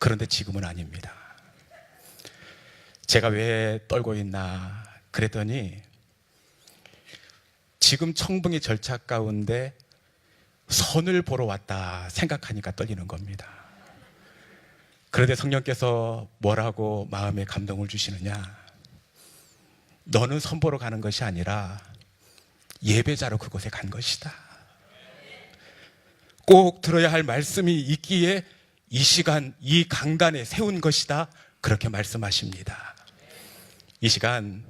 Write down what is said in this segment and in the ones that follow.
그런데 지금은 아닙니다. 제가 왜 떨고 있나 그랬더니 지금 청빙의 절차 가운데 선을 보러 왔다 생각하니까 떨리는 겁니다. 그런데 성령께서 뭐라고 마음에 감동을 주시느냐, 너는 선 보러 가는 것이 아니라 예배자로 그곳에 간 것이다. 꼭 들어야 할 말씀이 있기에 이 시간 이 강단에 세운 것이다, 그렇게 말씀하십니다. 이 시간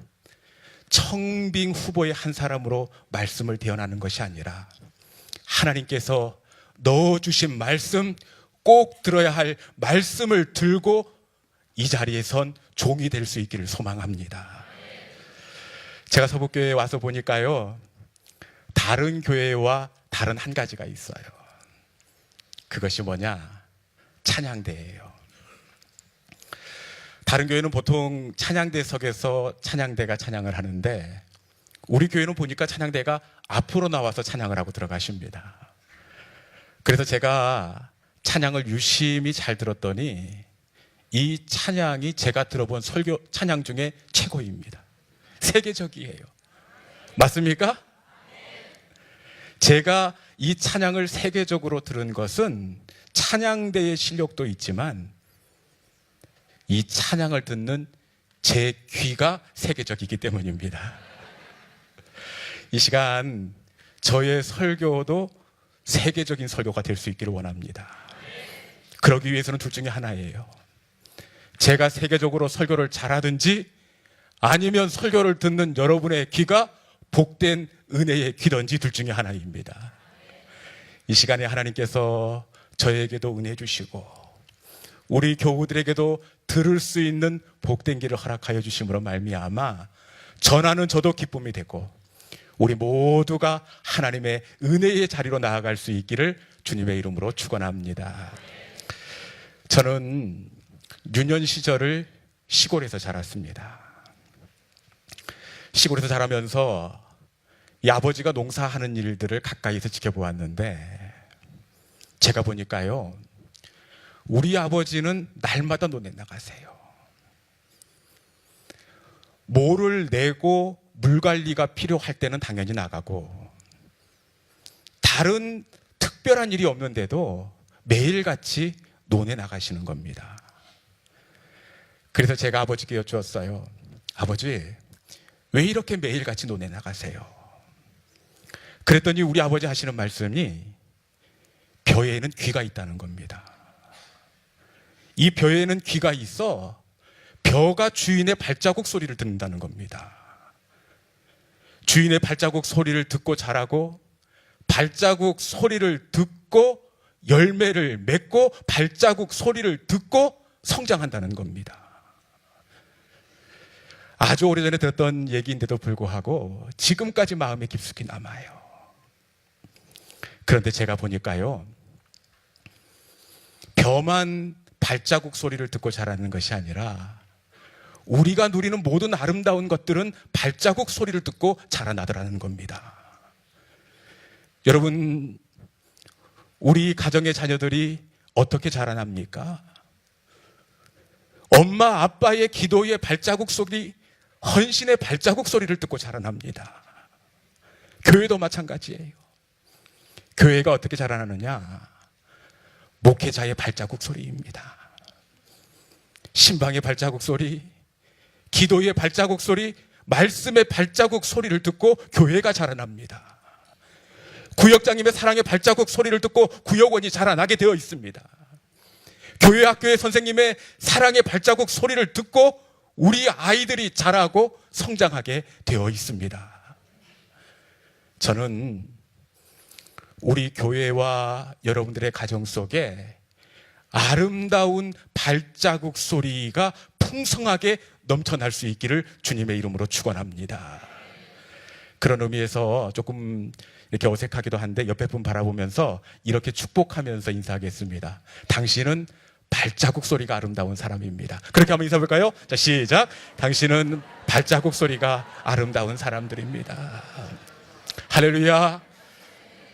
청빙 후보의 한 사람으로 말씀을 대언하는 것이 아니라 하나님께서 넣어주신 말씀, 꼭 들어야 할 말씀을 들고 이 자리에 선 종이 될 수 있기를 소망합니다. 제가 서북교회에 와서 보니까요, 다른 교회와 다른 한 가지가 있어요. 그것이 뭐냐? 찬양대예요. 다른 교회는 보통 찬양대석에서 찬양대가 찬양을 하는데 우리 교회는 보니까 찬양대가 앞으로 나와서 찬양을 하고 들어가십니다. 그래서 제가 찬양을 유심히 잘 들었더니 이 찬양이 제가 들어본 설교 찬양 중에 최고입니다. 세계적이에요. 맞습니까? 제가 이 찬양을 세계적으로 들은 것은 찬양대의 실력도 있지만 이 찬양을 듣는 제 귀가 세계적이기 때문입니다. 이 시간 저의 설교도 세계적인 설교가 될 수 있기를 원합니다. 그러기 위해서는 둘 중에 하나예요. 제가 세계적으로 설교를 잘하든지 아니면 설교를 듣는 여러분의 귀가 복된 은혜의 귀든지 둘 중에 하나입니다. 이 시간에 하나님께서 저에게도 은혜 주시고 우리 교우들에게도 들을 수 있는 복된 길을 허락하여 주심으로 말미암아 전하는 저도 기쁨이 되고 우리 모두가 하나님의 은혜의 자리로 나아갈 수 있기를 주님의 이름으로 축원합니다. 저는 유년 시절을 시골에서 자랐습니다. 시골에서 자라면서 이 아버지가 농사하는 일들을 가까이서 지켜보았는데 제가 보니까요, 우리 아버지는 날마다 논에 나가세요. 모를 내고 물 관리가 필요할 때는 당연히 나가고 다른 특별한 일이 없는데도 매일같이 논에 나가시는 겁니다. 그래서 제가 아버지께 여쭈었어요. 아버지, 왜 이렇게 매일같이 논에 나가세요? 그랬더니 우리 아버지 하시는 말씀이 벼에는 귀가 있다는 겁니다. 이 벼에는 귀가 있어 벼가 주인의 발자국 소리를 듣는다는 겁니다. 주인의 발자국 소리를 듣고 자라고 발자국 소리를 듣고 열매를 맺고 발자국 소리를 듣고 성장한다는 겁니다. 아주 오래전에 들었던 얘기인데도 불구하고 지금까지 마음에 깊숙이 남아요. 그런데 제가 보니까요, 벼만 발자국 소리를 듣고 자라는 것이 아니라 우리가 누리는 모든 아름다운 것들은 발자국 소리를 듣고 자라나더라는 겁니다. 여러분, 우리 가정의 자녀들이 어떻게 자라납니까? 엄마 아빠의 기도의 발자국 소리, 헌신의 발자국 소리를 듣고 자라납니다. 교회도 마찬가지예요. 교회가 어떻게 자라나느냐? 목회자의 발자국 소리입니다. 신방의 발자국 소리, 기도의 발자국 소리, 말씀의 발자국 소리를 듣고 교회가 자라납니다. 구역장님의 사랑의 발자국 소리를 듣고 구역원이 자라나게 되어 있습니다. 교회 학교의 선생님의 사랑의 발자국 소리를 듣고 우리 아이들이 자라고 성장하게 되어 있습니다. 저는 우리 교회와 여러분들의 가정 속에 아름다운 발자국 소리가 풍성하게 넘쳐날 수 있기를 주님의 이름으로 축원합니다. 그런 의미에서 조금 이렇게 어색하기도 한데 옆에 분 바라보면서 이렇게 축복하면서 인사하겠습니다. 당신은 발자국 소리가 아름다운 사람입니다. 그렇게 한번 인사해 볼까요? 자, 시작. 당신은 발자국 소리가 아름다운 사람들입니다. 할렐루야.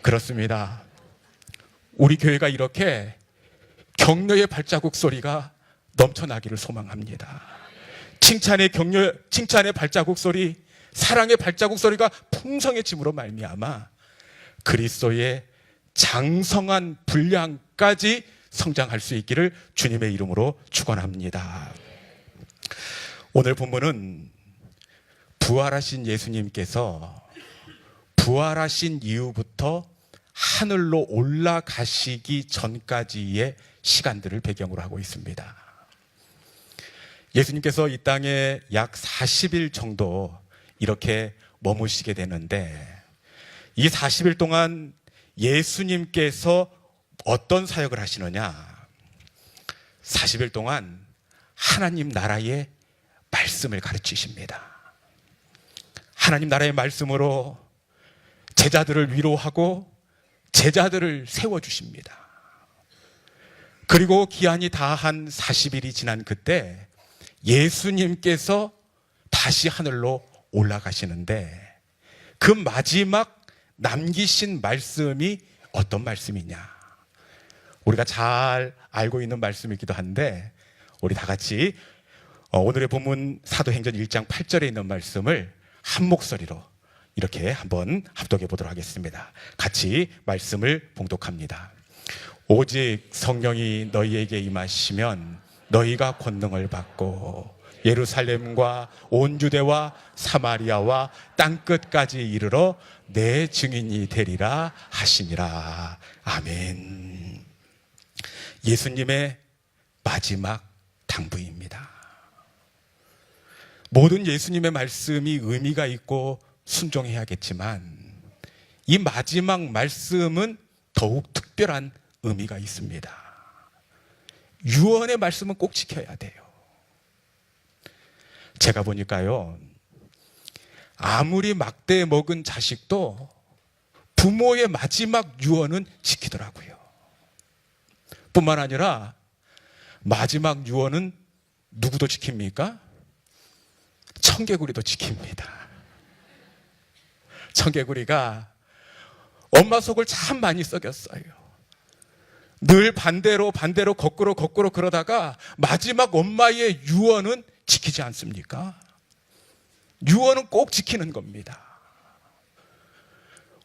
그렇습니다. 우리 교회가 이렇게 격려의 발자국 소리가 넘쳐나기를 소망합니다. 칭찬의 발자국 소리, 사랑의 발자국 소리가 풍성해짐으로 말미암아 그리스도의 장성한 분량까지 성장할 수 있기를 주님의 이름으로 축원합니다. 오늘 본문은 부활하신 예수님께서 부활하신 이후부터 하늘로 올라가시기 전까지의 시간들을 배경으로 하고 있습니다. 예수님께서 이 땅에 약 40일 정도 이렇게 머무시게 되는데, 이 40일 동안 예수님께서 어떤 사역을 하시느냐? 40일 동안 하나님 나라의 말씀을 가르치십니다. 하나님 나라의 말씀으로 제자들을 위로하고 제자들을 세워주십니다. 그리고 기한이 다한 40일이 지난 그때 예수님께서 다시 하늘로 올라가시는데, 그 마지막 남기신 말씀이 어떤 말씀이냐? 우리가 잘 알고 있는 말씀이기도 한데, 우리 다 같이 오늘의 본문 사도행전 1장 8절에 있는 말씀을 한 목소리로 이렇게 한번 합독해 보도록 하겠습니다. 같이 말씀을 봉독합니다. 오직 성령이 너희에게 임하시면 너희가 권능을 받고 예루살렘과 온 유대와 사마리아와 땅끝까지 이르러 내 증인이 되리라 하시니라. 아멘. 예수님의 마지막 당부입니다. 모든 예수님의 말씀이 의미가 있고 순종해야겠지만, 이 마지막 말씀은 더욱 특별한 의미가 있습니다. 유언의 말씀은 꼭 지켜야 돼요. 제가 보니까요, 아무리 막대 먹은 자식도 부모의 마지막 유언은 지키더라고요. 뿐만 아니라 마지막 유언은 누구도 지킵니까? 청개구리도 지킵니다. 청개구리가 엄마 속을 참 많이 썩였어요. 늘 반대로 거꾸로 그러다가 마지막 엄마의 유언은 지키지 않습니까? 유언은 꼭 지키는 겁니다.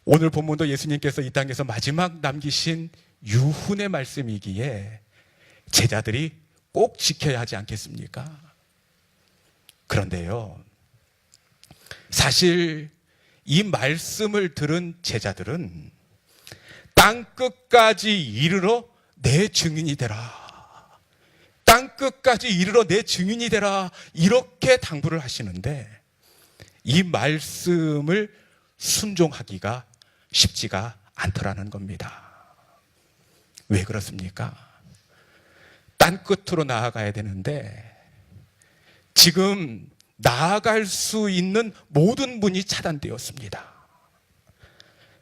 오늘 본문도 예수님께서 이 땅에서 마지막 남기신 유훈의 말씀이기에 제자들이 꼭 지켜야 하지 않겠습니까? 그런데요, 사실 이 말씀을 들은 제자들은 땅끝까지 이르러 내 증인이 되라, 땅끝까지 이르러 내 증인이 되라, 이렇게 당부를 하시는데, 이 말씀을 순종하기가 쉽지가 않더라는 겁니다. 왜 그렇습니까? 땅끝으로 나아가야 되는데 지금 나아갈 수 있는 모든 문이 차단되었습니다.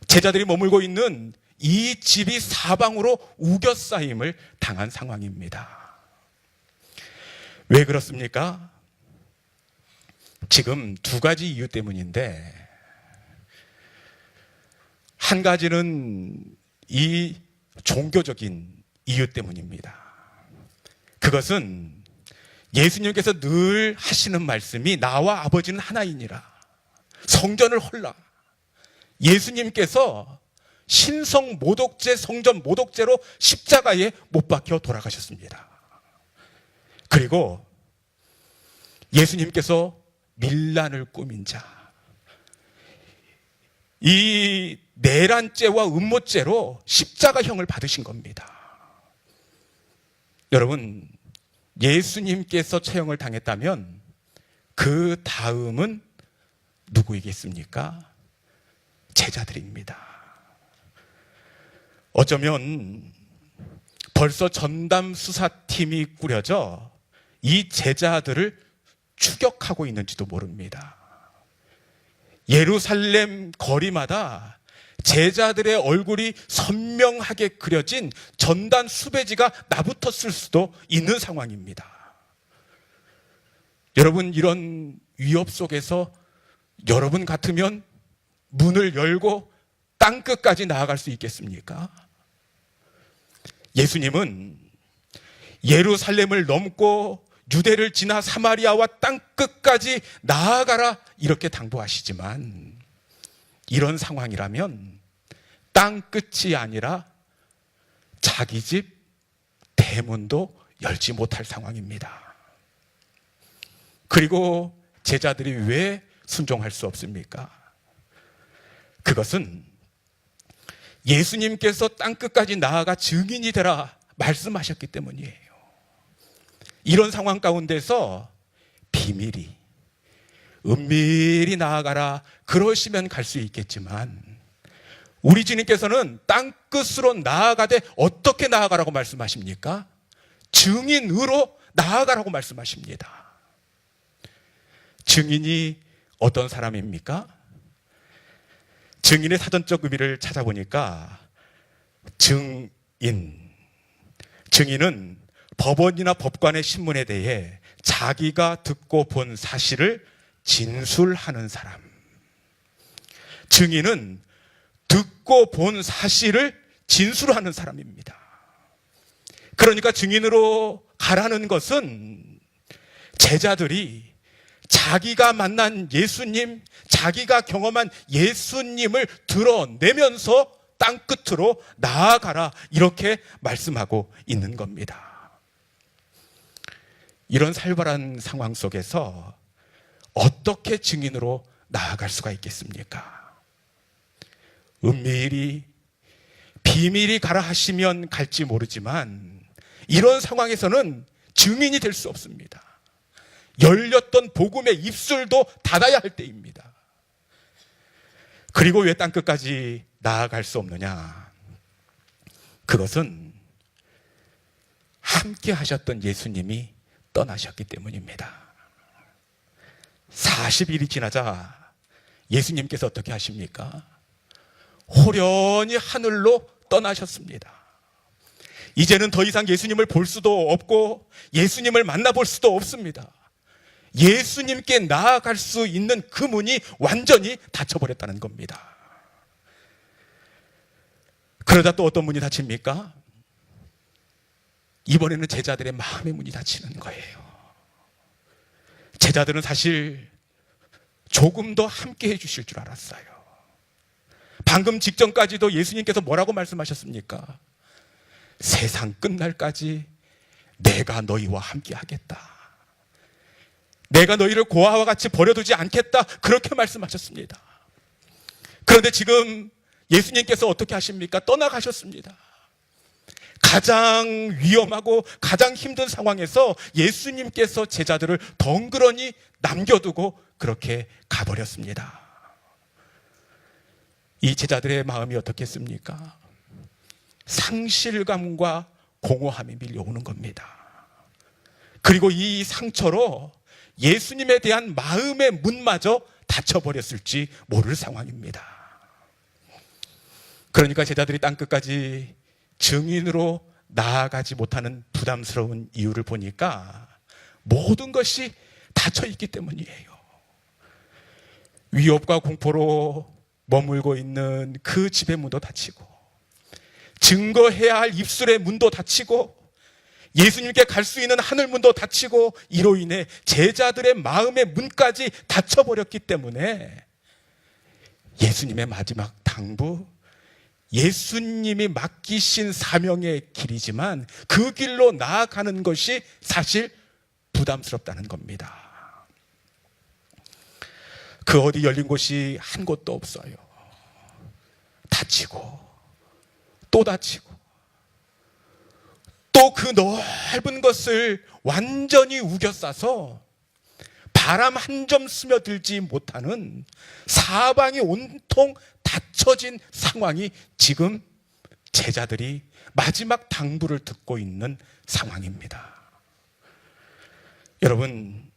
제자들이 머물고 있는 이 집이 사방으로 우겨싸임을 당한 상황입니다. 왜 그렇습니까? 지금 두 가지 이유 때문인데, 한 가지는 이 종교적인 이유 때문입니다. 그것은 예수님께서 늘 하시는 말씀이 나와 아버지는 하나이니라, 성전을 헐라. 예수님께서 신성 모독죄, 성전 모독죄로 십자가에 못 박혀 돌아가셨습니다. 그리고 예수님께서 밀란을 꾸민 자, 이 내란죄와 음모죄로 십자가형을 받으신 겁니다. 여러분, 예수님께서 처형을 당했다면 그 다음은 누구이겠습니까? 제자들입니다. 어쩌면 벌써 전담 수사팀이 꾸려져 이 제자들을 추격하고 있는지도 모릅니다. 예루살렘 거리마다 제자들의 얼굴이 선명하게 그려진 전단 수배지가 나붙었을 수도 있는 상황입니다. 여러분, 이런 위협 속에서 여러분 같으면 문을 열고 땅끝까지 나아갈 수 있겠습니까? 예수님은 예루살렘을 넘고 유대를 지나 사마리아와 땅 끝까지 나아가라 이렇게 당부하시지만 이런 상황이라면 땅 끝이 아니라 자기 집 대문도 열지 못할 상황입니다. 그리고 제자들이 왜 순종할 수 없습니까? 그것은 예수님께서 땅끝까지 나아가 증인이 되라 말씀하셨기 때문이에요. 이런 상황 가운데서 비밀이, 은밀히 나아가라 그러시면 갈 수 있겠지만 우리 주님께서는 땅끝으로 나아가되 어떻게 나아가라고 말씀하십니까? 증인으로 나아가라고 말씀하십니다. 증인이 어떤 사람입니까? 증인의 사전적 의미를 찾아보니까 증인은 법원이나 법관의 신문에 대해 자기가 듣고 본 사실을 진술하는 사람. 증인은 듣고 본 사실을 진술하는 사람입니다. 그러니까 증인으로 가라는 것은 제자들이 자기가 만난 예수님, 자기가 경험한 예수님을 드러내면서 땅끝으로 나아가라 이렇게 말씀하고 있는 겁니다. 이런 살벌한 상황 속에서 어떻게 증인으로 나아갈 수가 있겠습니까? 은밀히 비밀이 가라 하시면 갈지 모르지만 이런 상황에서는 증인이 될 수 없습니다. 열렸던 복음의 입술도 닫아야 할 때입니다. 그리고 왜 땅끝까지 나아갈 수 없느냐? 그것은 함께 하셨던 예수님이 떠나셨기 때문입니다. 40일이 지나자 예수님께서 어떻게 하십니까? 호련히 하늘로 떠나셨습니다. 이제는 더 이상 예수님을 볼 수도 없고 예수님을 만나볼 수도 없습니다. 예수님께 나아갈 수 있는 그 문이 완전히 닫혀버렸다는 겁니다. 그러다 또 어떤 문이 닫힙니까? 이번에는 제자들의 마음의 문이 닫히는 거예요. 제자들은 사실 조금 더 함께 해주실 줄 알았어요. 방금 직전까지도 예수님께서 뭐라고 말씀하셨습니까? 세상 끝날까지 내가 너희와 함께 하겠다. 내가 너희를 고아와 같이 버려두지 않겠다. 그렇게 말씀하셨습니다. 그런데 지금 예수님께서 어떻게 하십니까? 떠나가셨습니다. 가장 위험하고 가장 힘든 상황에서 예수님께서 제자들을 덩그러니 남겨두고 그렇게 가버렸습니다. 이 제자들의 마음이 어떻겠습니까? 상실감과 공허함이 밀려오는 겁니다. 그리고 이 상처로 예수님에 대한 마음의 문마저 닫혀버렸을지 모를 상황입니다. 그러니까 제자들이 땅끝까지 증인으로 나아가지 못하는 부담스러운 이유를 보니까 모든 것이 닫혀있기 때문이에요. 위협과 공포로 머물고 있는 그 집의 문도 닫히고 증거해야 할 입술의 문도 닫히고 예수님께 갈 수 있는 하늘 문도 닫히고 이로 인해 제자들의 마음의 문까지 닫혀버렸기 때문에 예수님의 마지막 당부, 예수님이 맡기신 사명의 길이지만 그 길로 나아가는 것이 사실 부담스럽다는 겁니다. 그 어디 열린 곳이 한 곳도 없어요. 닫히고 또 닫히고 또 그 넓은 것을 완전히 우겨싸서 바람 한 점 스며들지 못하는 사방이 온통 닫혀진 상황이 지금 제자들이 마지막 당부를 듣고 있는 상황입니다. 여러분,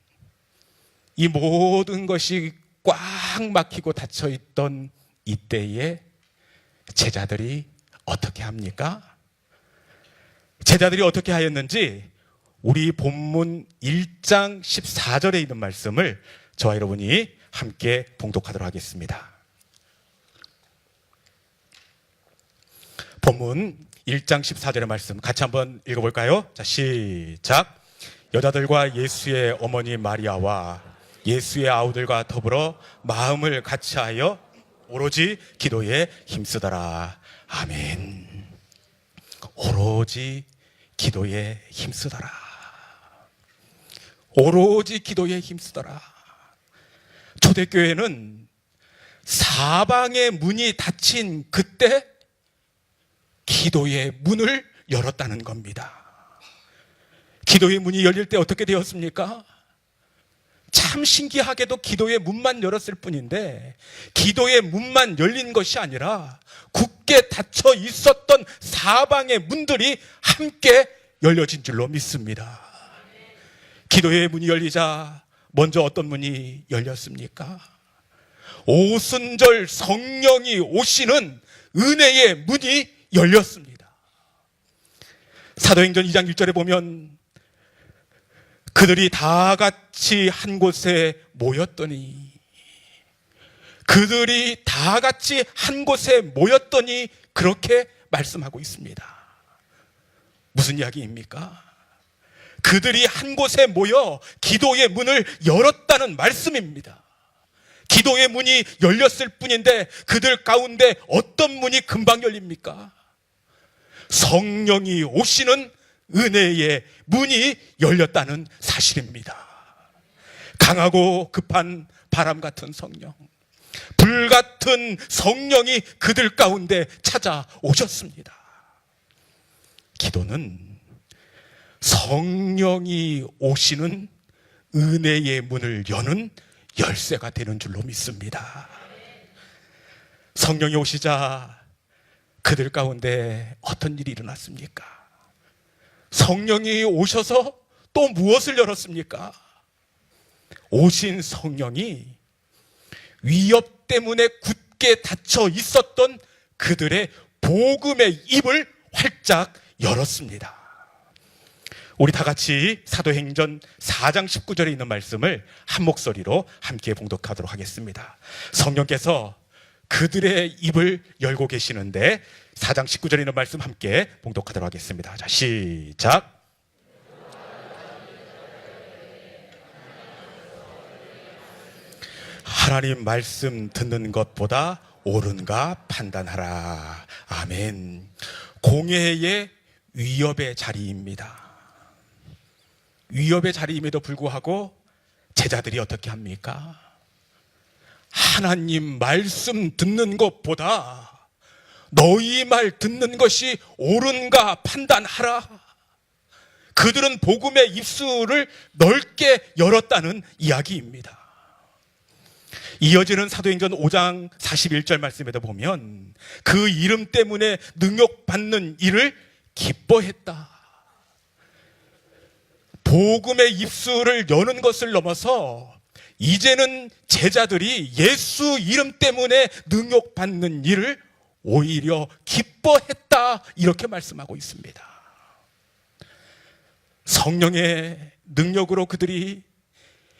이 모든 것이 꽉 막히고 닫혀있던 이때에 제자들이 어떻게 합니까? 제자들이 어떻게 하였는지 우리 본문 1장 14절에 있는 말씀을 저와 여러분이 함께 봉독하도록 하겠습니다. 본문 1장 14절의 말씀 같이 한번 읽어볼까요? 자, 시작. 여자들과 예수의 어머니 마리아와 예수의 아우들과 더불어 마음을 같이하여 오로지 기도에 힘쓰더라. 아멘. 오로지 기도에 힘쓰더라. 오로지 기도에 힘쓰더라. 초대교회는 사방의 문이 닫힌 그때 기도의 문을 열었다는 겁니다. 기도의 문이 열릴 때 어떻게 되었습니까? 참 신기하게도 기도의 문만 열었을 뿐인데 기도의 문만 열린 것이 아니라 굳게 닫혀 있었던 사방의 문들이 함께 열려진 줄로 믿습니다. 기도의 문이 열리자 먼저 어떤 문이 열렸습니까? 오순절 성령이 오시는 은혜의 문이 열렸습니다. 사도행전 2장 1절에 보면 그들이 다 같이 한 곳에 모였더니 그렇게 말씀하고 있습니다. 무슨 이야기입니까? 그들이 한 곳에 모여 기도의 문을 열었다는 말씀입니다. 기도의 문이 열렸을 뿐인데 그들 가운데 어떤 문이 금방 열립니까? 성령이 오시는 은혜의 문이 열렸다는 사실입니다. 강하고 급한 바람 같은 성령, 불같은 성령이 그들 가운데 찾아오셨습니다. 기도는 성령이 오시는 은혜의 문을 여는 열쇠가 되는 줄로 믿습니다. 성령이 오시자 그들 가운데 어떤 일이 일어났습니까? 성령이 오셔서 또 무엇을 열었습니까? 오신 성령이 위협 때문에 굳게 닫혀 있었던 그들의 복음의 입을 활짝 열었습니다. 우리 다 같이 사도행전 4장 19절에 있는 말씀을 한 목소리로 함께 봉독하도록 하겠습니다. 성령께서 그들의 입을 열고 계시는데 4장 19절에 있는 말씀 함께 봉독하도록 하겠습니다. 자, 시작. 하나님 말씀 듣는 것보다 옳은가 판단하라. 아멘. 공회의 위협의 자리입니다. 위협의 자리임에도 불구하고 제자들이 어떻게 합니까? 하나님 말씀 듣는 것보다 너희 말 듣는 것이 옳은가 판단하라. 그들은 복음의 입술을 넓게 열었다는 이야기입니다. 이어지는 사도행전 5장 41절 말씀에도 보면 그 이름 때문에 능욕받는 일을 기뻐했다. 복음의 입술을 여는 것을 넘어서 이제는 제자들이 예수 이름 때문에 능욕받는 일을 오히려 기뻐했다, 이렇게 말씀하고 있습니다. 성령의 능력으로 그들이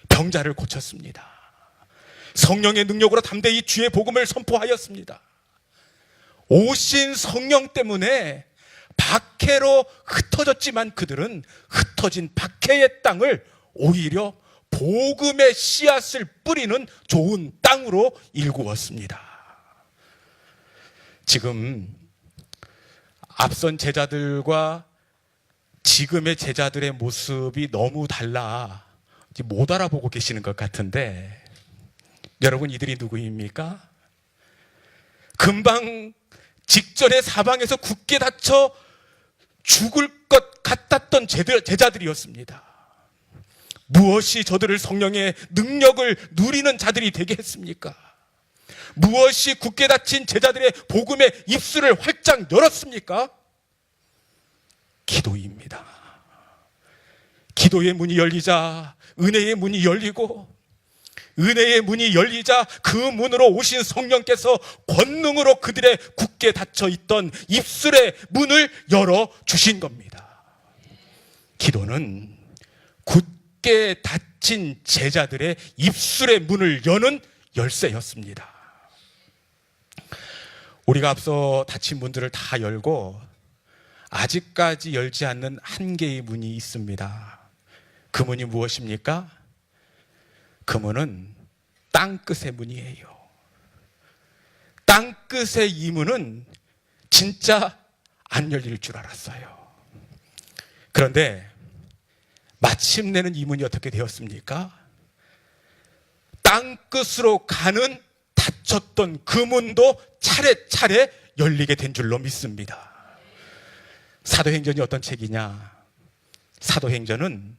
병자를 고쳤습니다. 성령의 능력으로 담대히 주의 복음을 선포하였습니다. 오신 성령 때문에 박해로 흩어졌지만 그들은 흩어진 박해의 땅을 오히려 복음의 씨앗을 뿌리는 좋은 땅으로 일구었습니다. 지금 앞선 제자들과 지금의 제자들의 모습이 너무 달라 못 알아보고 계시는 것 같은데, 여러분, 이들이 누구입니까? 금방 직전에 사방에서 굳게 닫혀 죽을 것 같았던 제자들이었습니다. 무엇이 저들을 성령의 능력을 누리는 자들이 되게 했습니까? 무엇이 굳게 닫힌 제자들의 복음의 입술을 활짝 열었습니까? 기도입니다. 기도의 문이 열리자 은혜의 문이 열리고, 은혜의 문이 열리자 그 문으로 오신 성령께서 권능으로 그들의 굳게 닫혀 있던 입술의 문을 열어주신 겁니다. 기도는 굳게 닫힌 제자들의 입술의 문을 여는 열쇠였습니다. 우리가 앞서 닫힌 문들을 다 열고 아직까지 열지 않는 한 개의 문이 있습니다. 그 문이 무엇입니까? 그 문은 땅끝의 문이에요. 땅끝의 이 문은 진짜 안 열릴 줄 알았어요. 그런데 마침내는 이 문이 어떻게 되었습니까? 땅끝으로 가는 닫혔던 그 문도 차례차례 열리게 된 줄로 믿습니다. 사도행전이 어떤 책이냐? 사도행전은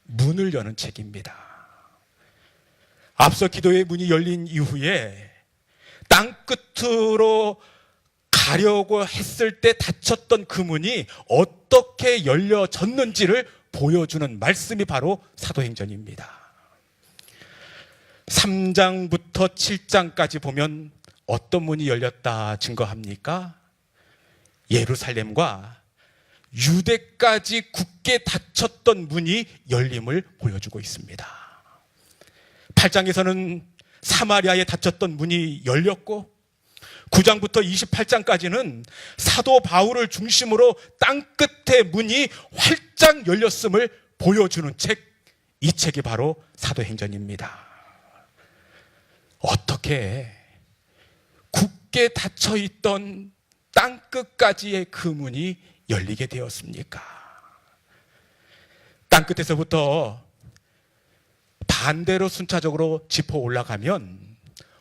문을 여는 책입니다. 앞서 기도의 문이 열린 이후에 땅끝으로 가려고 했을 때 닫혔던 그 문이 어떻게 열려졌는지를 보여주는 말씀이 바로 사도행전입니다. 3장부터 7장까지 보면 어떤 문이 열렸다 증거합니까? 예루살렘과 유대까지 굳게 닫혔던 문이 열림을 보여주고 있습니다. 8장에서는 사마리아에 닫혔던 문이 열렸고 9장부터 28장까지는 사도 바울을 중심으로 땅끝의 문이 활짝 열렸음을 보여주는 책, 이 책이 바로 사도행전입니다. 어떻게 굳게 닫혀있던 땅끝까지의 그 문이 열리게 되었습니까? 땅끝에서부터 반대로 순차적으로 짚어 올라가면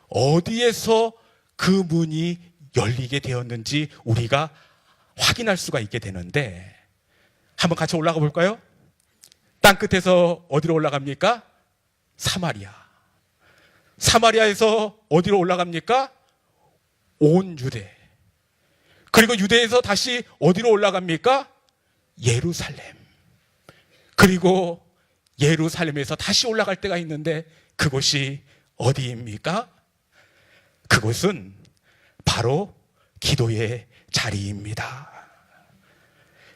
어디에서 그 문이 열리게 되었는지 우리가 확인할 수가 있게 되는데 한번 같이 올라가 볼까요? 땅끝에서 어디로 올라갑니까? 사마리아. 사마리아에서 어디로 올라갑니까? 온 유대. 그리고 유대에서 다시 어디로 올라갑니까? 예루살렘. 그리고 예루살렘에서 다시 올라갈 때가 있는데 그곳이 어디입니까? 그곳은 바로 기도의 자리입니다.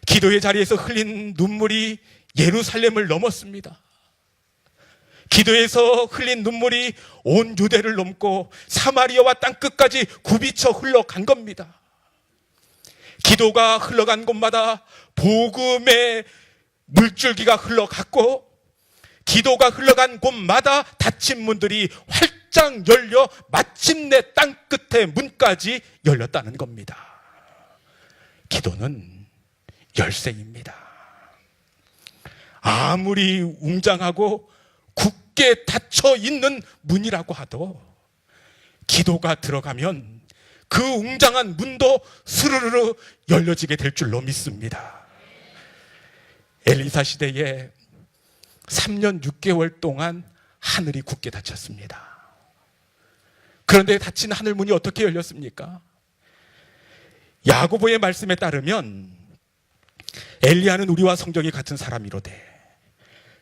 기도의 자리에서 흘린 눈물이 예루살렘을 넘었습니다. 기도에서 흘린 눈물이 온 유대를 넘고 사마리아와 땅끝까지 굽이쳐 흘러간 겁니다. 기도가 흘러간 곳마다 복음의 물줄기가 흘러갔고 기도가 흘러간 곳마다 닫힌 문들이 활짝 열려 마침내 땅끝의 문까지 열렸다는 겁니다. 기도는 열쇠입니다. 아무리 웅장하고 굳게 닫혀 있는 문이라고 하도 기도가 들어가면 그 웅장한 문도 스르르르 열려지게 될 줄로 믿습니다. 엘리사 시대에 3년 6개월 동안 하늘이 굳게 닫혔습니다. 그런데 닫힌 하늘 문이 어떻게 열렸습니까? 야고보의 말씀에 따르면 엘리야는 우리와 성격이 같은 사람이로되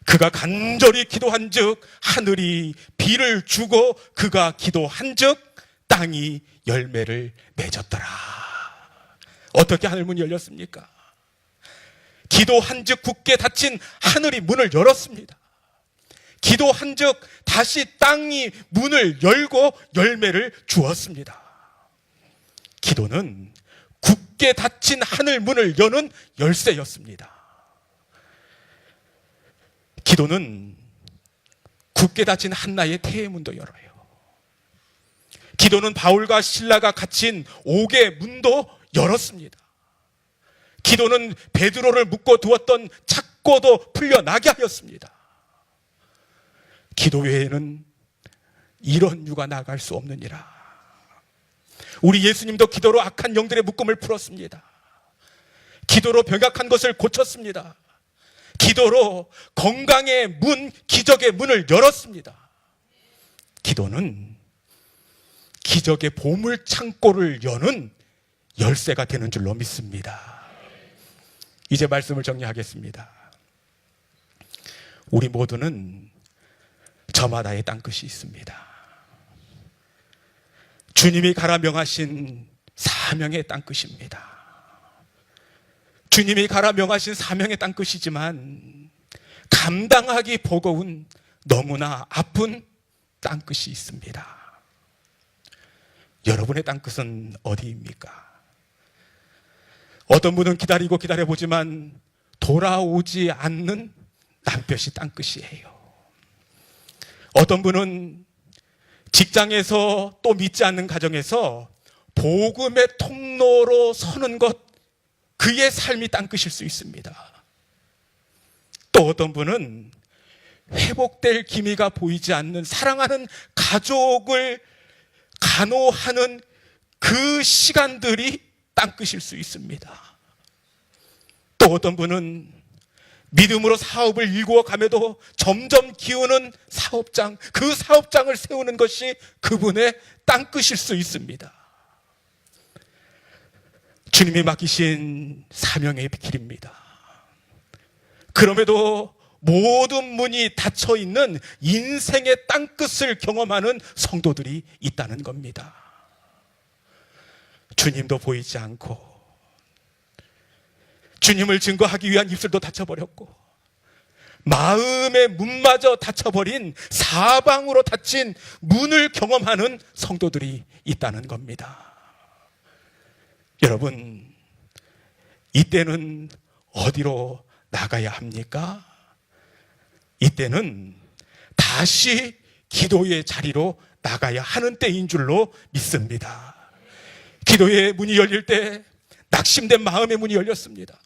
그가 간절히 기도한즉 하늘이 비를 주고 그가 기도한즉 땅이 열매를 맺었더라. 어떻게 하늘문이 열렸습니까? 기도한즉 굳게 닫힌 하늘이 문을 열었습니다. 기도한즉 다시 땅이 문을 열고 열매를 주었습니다. 기도는 굳게 닫힌 하늘 문을 여는 열쇠였습니다. 기도는 굳게 닫힌 한나의 태의 문도 열어요. 기도는 바울과 실라가 갇힌 옥의 문도 열었습니다. 기도는 베드로를 묶어 두었던 착고도 풀려나게 하였습니다. 기도 외에는 이런 유가 나갈 수 없느니라. 우리 예수님도 기도로 악한 영들의 묶음을 풀었습니다. 기도로 병약한 것을 고쳤습니다. 기도로 건강의 문, 기적의 문을 열었습니다. 기도는 기적의 보물 창고를 여는 열쇠가 되는 줄로 믿습니다. 이제 말씀을 정리하겠습니다. 우리 모두는 저마다의 땅끝이 있습니다. 주님이 가라 명하신 사명의 땅끝입니다. 주님이 가라 명하신 사명의 땅끝이지만 감당하기 버거운 너무나 아픈 땅끝이 있습니다. 여러분의 땅끝은 어디입니까? 어떤 분은 기다리고 기다려보지만 돌아오지 않는 남볕이 땅끝이에요. 어떤 분은 직장에서 또 믿지 않는 가정에서 복음의 통로로 서는 것, 그의 삶이 땅끝일 수 있습니다. 또 어떤 분은 회복될 기미가 보이지 않는 사랑하는 가족을 간호하는 그 시간들이 땅끝일 수 있습니다. 또 어떤 분은 믿음으로 사업을 일구어 가면도 점점 기우는 사업장, 그 사업장을 세우는 것이 그분의 땅끝일 수 있습니다. 주님이 맡기신 사명의 길입니다. 그럼에도 모든 문이 닫혀 있는 인생의 땅끝을 경험하는 성도들이 있다는 겁니다. 주님도 보이지 않고 주님을 증거하기 위한 입술도 닫혀버렸고 마음의 문마저 닫혀버린 사방으로 닫힌 문을 경험하는 성도들이 있다는 겁니다. 여러분, 이때는 어디로 나가야 합니까? 이때는 다시 기도의 자리로 나가야 하는 때인 줄로 믿습니다. 기도의 문이 열릴 때 낙심된 마음의 문이 열렸습니다.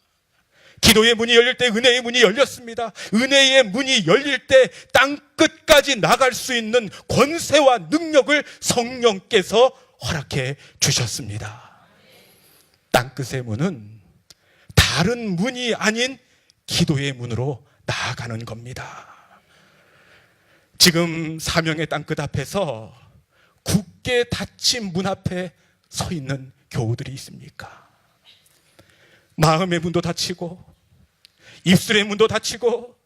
기도의 문이 열릴 때 은혜의 문이 열렸습니다. 은혜의 문이 열릴 때 땅끝까지 나갈 수 있는 권세와 능력을 성령께서 허락해 주셨습니다. 땅끝의 문은 다른 문이 아닌 기도의 문으로 나아가는 겁니다. 지금 사명의 땅끝 앞에서 굳게 닫힌 문 앞에 서 있는 교우들이 있습니까? 마음의 문도 닫히고 입술의 문도 닫히고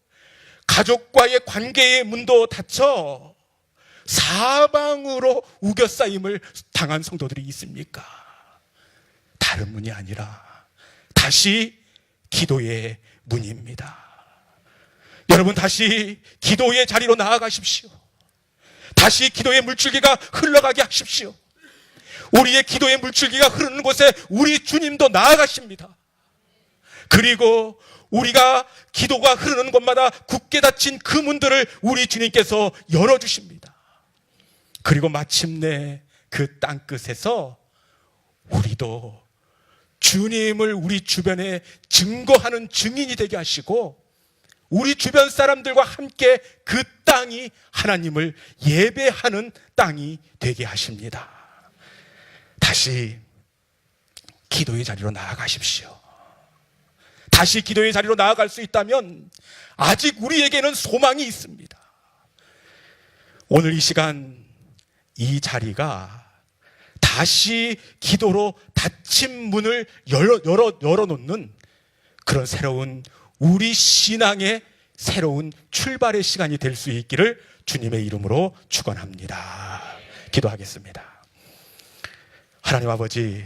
가족과의 관계의 문도 닫혀 사방으로 우겨싸임을 당한 성도들이 있습니까? 다른 문이 아니라 다시 기도의 문입니다. 여러분, 다시 기도의 자리로 나아가십시오. 다시 기도의 물줄기가 흘러가게 하십시오. 우리의 기도의 물줄기가 흐르는 곳에 우리 주님도 나아가십니다. 그리고 우리가 기도가 흐르는 곳마다 굳게 닫힌 그 문들을 우리 주님께서 열어주십니다. 그리고 마침내 그 땅끝에서 우리도 주님을 우리 주변에 증거하는 증인이 되게 하시고 우리 주변 사람들과 함께 그 땅이 하나님을 예배하는 땅이 되게 하십니다. 다시 기도의 자리로 나아가십시오. 다시 기도의 자리로 나아갈 수 있다면 아직 우리에게는 소망이 있습니다. 오늘 이 시간 이 자리가 다시 기도로 닫힌 문을 열어놓는 그런 새로운 우리 신앙의 새로운 출발의 시간이 될 수 있기를 주님의 이름으로 축원합니다. 기도하겠습니다. 하나님 아버지,